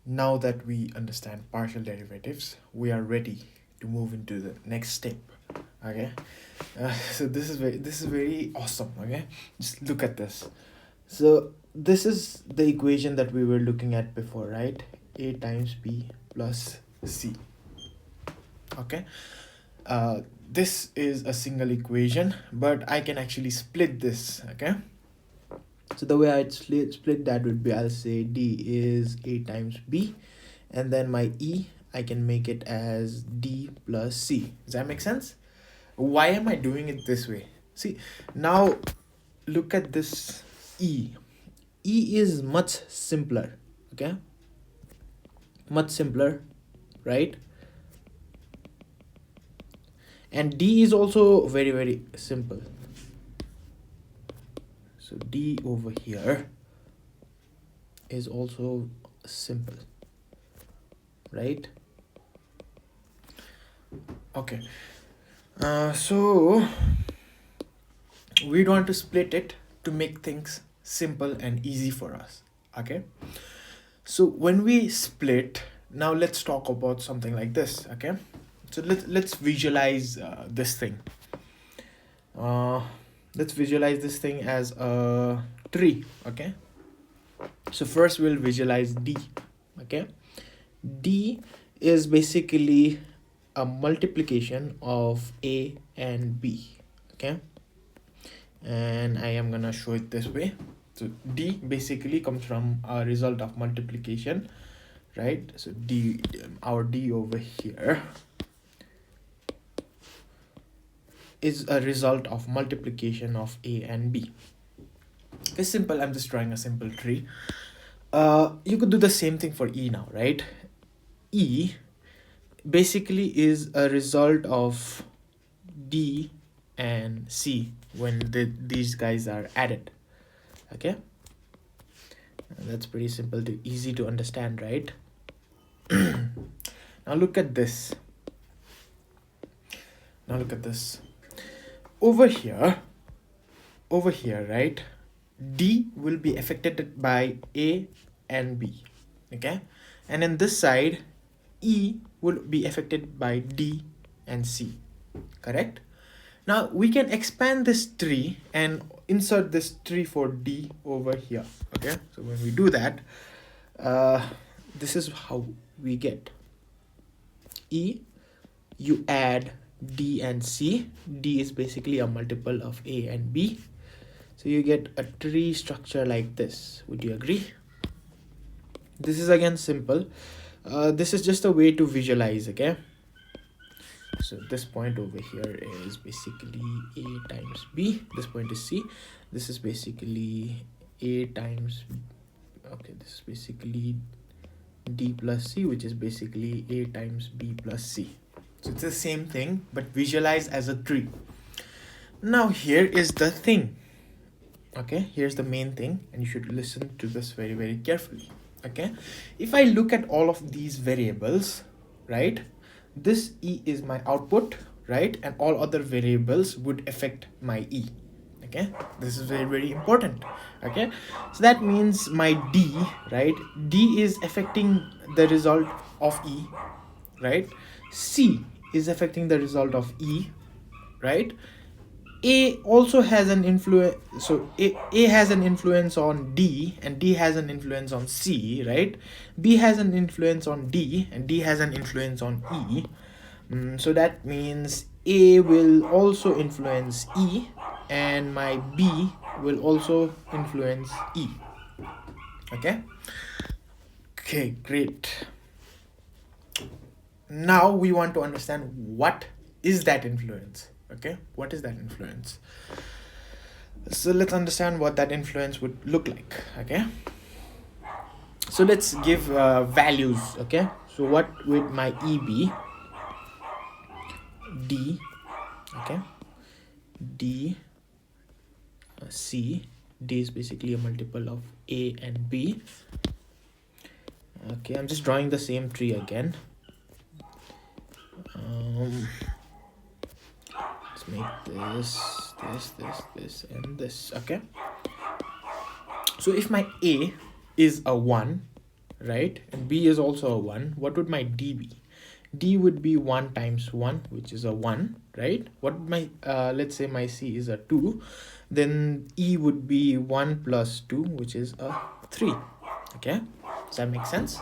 Now that we understand partial derivatives, we are ready to move into the next step. Okay, so this is very awesome. Okay, just look at this. So this is the equation that we were looking at before, right? A times b plus c. Okay, this is a single equation, but I can actually split this. Okay, so the way I'd split that would be, I'll say d is a times b, and then my e, I can make it as d plus c. Does that make sense? Why am I doing it this way? See, now look at this e. E is much simpler, okay? Much simpler, right? And d is also very, very simple. So d over here is also simple, right? Okay. So we want to split it to make things simple and easy for us. Okay. So when we split, now let's talk about something like this. Okay. So let's visualize this thing. Let's visualize this thing as a tree. Okay. So first we'll visualize d. Okay. D is basically a multiplication of a and b. Okay, and I am gonna show it this way. So d basically comes from a result of multiplication, right? So d, our d over here is a result of multiplication of a and b. It's simple. I'm just drawing a simple tree. You could do the same thing for e now, right? E basically is a result of d and c when these guys are added. Okay, and that's pretty simple to easy to understand, right? Now look at this. Now look at this. Over here, right? D will be affected by A and B. Okay, and in this side, E will be affected by D and C. Correct? Now we can expand this tree and insert this tree for D over here. Okay, so when we do that, this is how we get E. You add D and C. D is basically a multiple of A and B. So you get a tree structure like this. Would you agree? This is again simple. This is just a way to visualize, okay? So this point over here is basically A times B. This point is C. This is basically A times, okay, this is basically D plus C, which is basically A times B plus C. So it's the same thing, but visualize as a tree. Now here is the thing. Okay, here's the main thing, and you should listen to this very, very carefully. Okay, if I look at all of these variables, right, this E is my output, right, and all other variables would affect my E. Okay, this is very, very important. Okay, so that means my D, right, D is affecting the result of E, right, C is affecting the result of E, right, A also has an influence. So A has an influence on D, and D has an influence on C, right? B has an influence on D, and D has an influence on E. So that means A will also influence E, and my B will also influence E. Okay? Okay, great. Now we want to understand what is that influence. Okay, what is that influence? So let's understand what that influence would look like. Okay, so let's give values. Okay, so what would my E be? D, okay, D, C. D is basically a multiple of A and B. Okay, I'm just drawing the same tree again. Let's make this, and this. Okay, so if my A is a 1, right? And b is also a 1. What would my d be? D would be 1 times 1, which is a 1, right? What my let's say my C is a 2, then E would be 1 plus 2, which is a 3. Okay, does that make sense?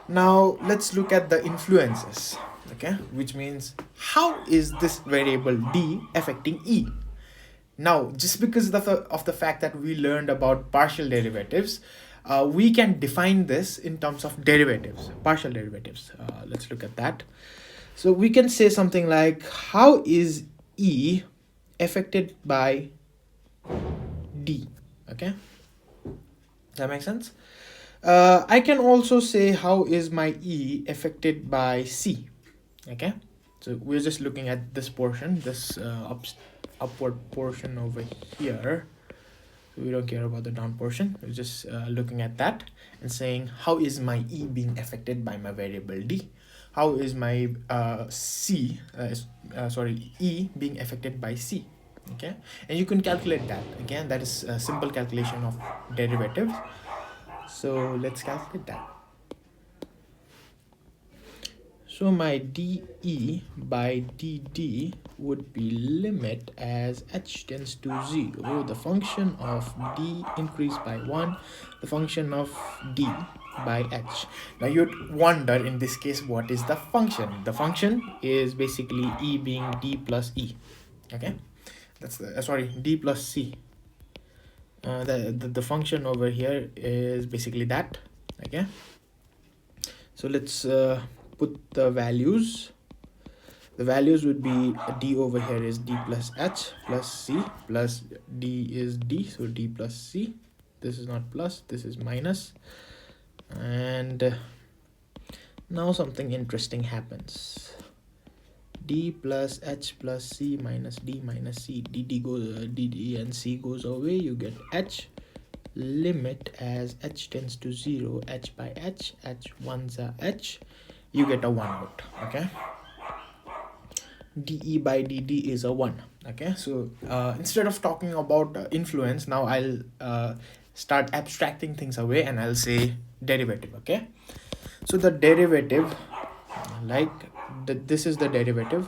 Now let's look at the influences, okay, which means how is this variable D affecting E? Now, just because of the fact that we learned about partial derivatives, we can define this in terms of derivatives, partial derivatives. Let's look at that. So we can say something like, how is E affected by D? Okay, does that make sense? I can also say, how is my E affected by C? Okay, so we're just looking at this portion, this upward portion over here. So we don't care about the down portion. We're just looking at that and saying, how is my E being affected by my variable D? How is my E being affected by C? Okay, and you can calculate that. Again, that is a simple calculation of derivatives. So let's calculate that. So my dE by dd would be limit as h tends to 0, the function of d increased by 1, the function of d by h. Now you'd wonder in this case, what is the function? The function is basically E being d plus E. Okay, that's the d plus C. The function over here is basically that. Okay, so let's put the values. The values would be d over here is d plus h plus c plus d is d, so d plus c. This is not plus, this is minus. And now something interesting happens. D plus h plus c minus d minus c. dd goes dd and c goes away. You get h. Limit as h tends to 0, h by h, h ones are h. You get a 1 out. Okay, dE by dd is a 1. Okay, so instead of talking about influence, now I'll start abstracting things away and I'll say derivative. Okay, so the derivative, like this is the derivative.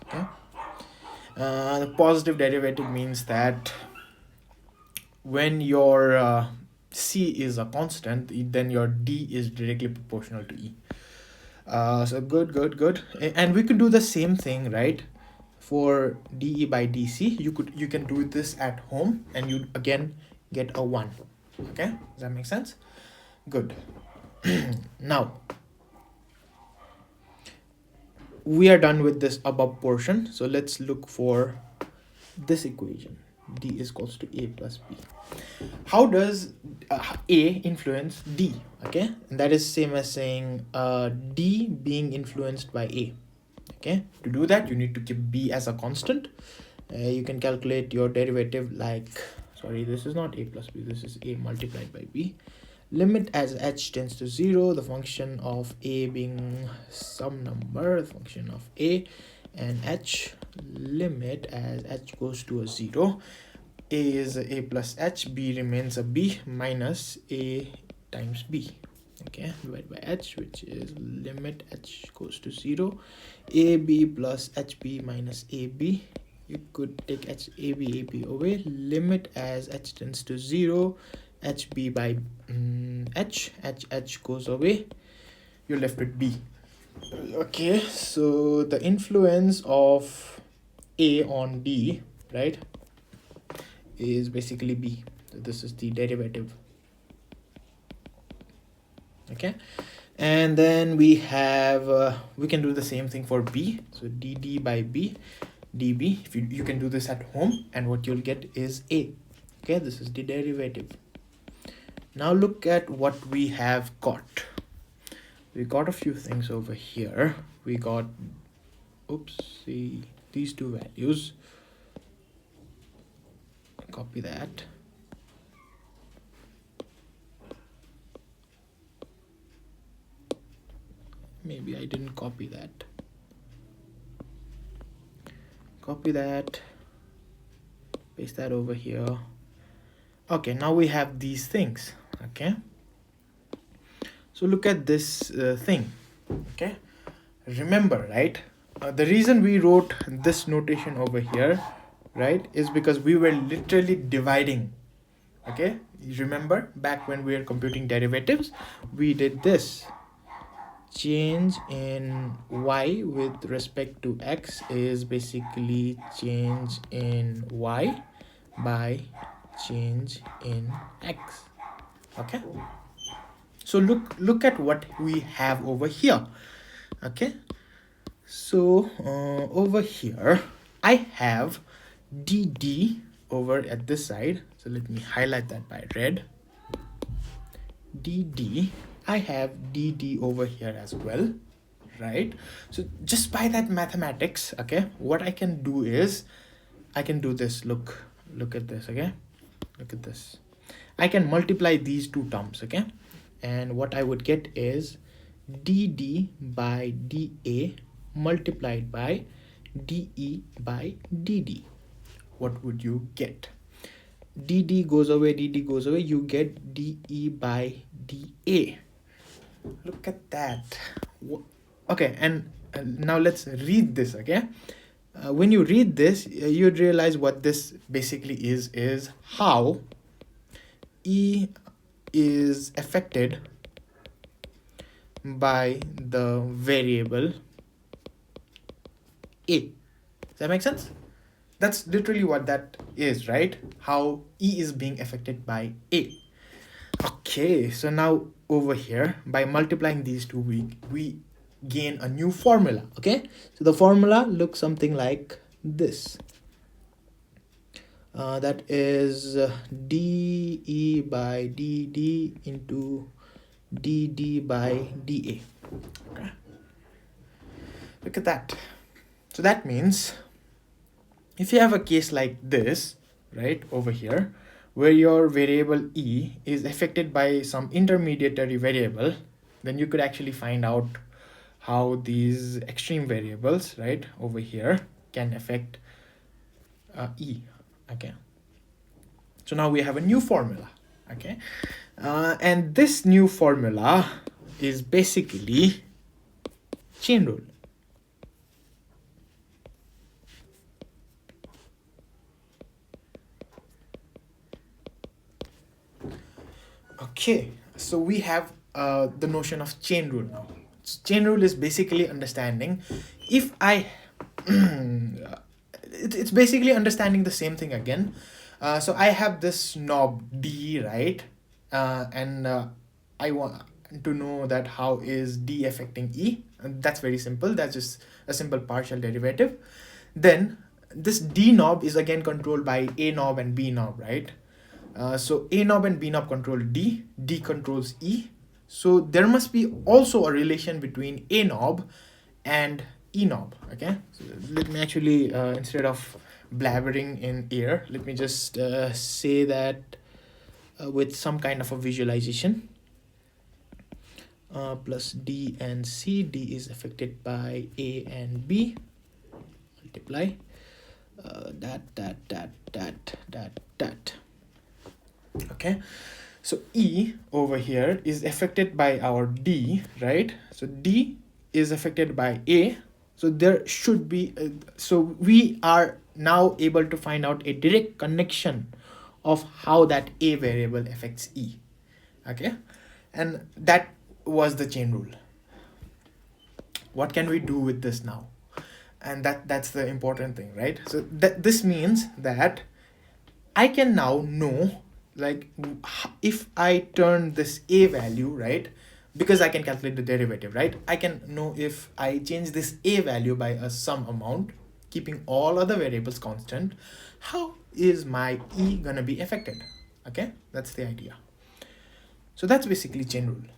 Okay, the positive derivative means that when your C is a constant, then your D is directly proportional to E. So good. And we could do the same thing, right? For dE by dC, you can do this at home and you again get a 1. Okay, does that make sense? Good. Now we are done with this above portion, so let's look for this equation. D is equals to A plus B. How does A influence D? Okay, and that is same as saying D being influenced by A. Okay, to do that you need to keep B as a constant. You can calculate your derivative like, sorry, this is not A plus B, this is A multiplied by B. Limit as h tends to 0, the function of A being some number, the function of A, and h. Limit as h goes to a 0. A is a plus h, B remains a B minus A times B. Okay, divided by h, which is limit h goes to 0. AB plus HB minus AB. You could take AB away. Limit as h tends to 0. HB by h goes away. You're left with B. Okay, so the influence of A on D, right, is basically B. So this is the derivative. Okay, and then we have we can do the same thing for B. So dd by B dB. If you can do this at home, and what you'll get is A. Okay, this is the derivative. Now look at what we have got. We got a few things over here. We got, oopsie, these two values. Copy that. Maybe I didn't copy that. Copy that. Paste that over here. Okay, now we have these things. Okay, So look at this thing. Okay, remember, right? The reason we wrote this notation over here, right, is because we were literally dividing. Okay, you remember back when we were computing derivatives, we did this. Change in y with respect to x is basically change in y by change in x. Okay, so look at what we have over here. Okay, so over here I have dd over at this side, so let me highlight that by red. dd, I have dd over here as well, right? So just by that mathematics, okay, what I can do is I can do this. Look at this. Okay, look at this. I can multiply these two terms. Okay, and what I would get is dd by da multiplied by de by dd. What would you get? dd goes away, dd goes away, you get de by da. Look at that. Okay, and now let's read this. Okay, when you read this, you'd realize what this basically is how e is affected by the variable a. Does that make sense? That's literally what that is, right? How e is being affected by a. Okay, so now over here, by multiplying these two, we gain a new formula. Okay, so the formula looks something like this. That is de by dd into dd by da. Okay, look at that. So that means if you have a case like this, right, over here, where your variable e is affected by some intermediary variable, then you could actually find out how these extreme variables, right, over here can affect e. Okay, so now we have a new formula. Okay, and this new formula is basically chain rule. Okay, so we have the notion of chain rule now. Chain rule is basically understanding if I it's basically understanding the same thing again. So I have this knob d, right, and I want to know that how is d affecting e, and that's very simple. That's just a simple partial derivative. Then this d knob is again controlled by a knob and b knob, right? So a knob and b knob control d, d controls e. So there must be also a relation between a knob and e knob. Okay, so let me actually instead of blabbering in air, let me just say that with some kind of a visualization. Plus d and c, d is affected by a and b, multiply that. Okay, so e over here is affected by our d, right? So d is affected by a, so there should be so we are now able to find out a direct connection of how that a variable affects e. Okay, and that was the chain rule. What can we do with this now? And that's the important thing, right? So this means that I can now know, like, if I turn this a value, right, because I can calculate the derivative, right, I can know if I change this a value by a some amount, keeping all other variables constant, how is my e gonna be affected. Okay, that's the idea. So that's basically chain rule.